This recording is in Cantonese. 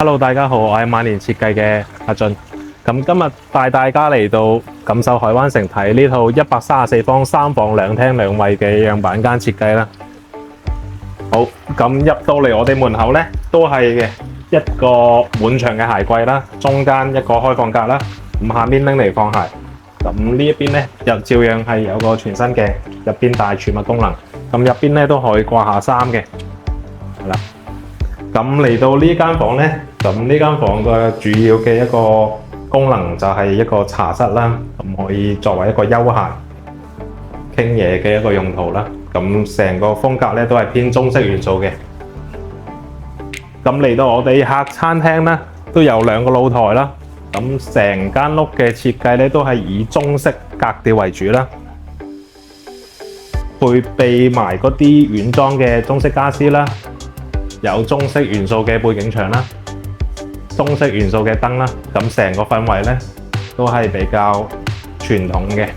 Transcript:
Hello，大家好，我係萬年設計嘅阿俊。咁今日帶大家嚟到錦繡海灣城睇呢套134方3房2廳2衛嘅樣板間設計啦。好，咁入到嚟我哋門口呢，都係嘅一個滿牆嘅鞋櫃啦，中間一個開放格啦，咁下面拎嚟放鞋。咁呢一邊呢，又照樣係有個全身鏡，入邊帶儲物功能。咁入邊呢都可以掛下衫嘅，係啦。咁嚟到呢間房呢，咁呢間房嘅主要嘅一個功能就係一個茶室啦，咁可以作為一個休閒傾嘢嘅一個用途啦。咁成個風格呢都係偏中式元素嘅。咁嚟到我哋客餐廳呢，都有2個露台啦。咁成間屋嘅設計呢都係以中式格調為主啦，配備埋嗰啲軟裝嘅中式家私啦。有中式元素嘅背景牆啦，中式元素嘅燈啦，咁成個氛圍呢都係比較傳統嘅。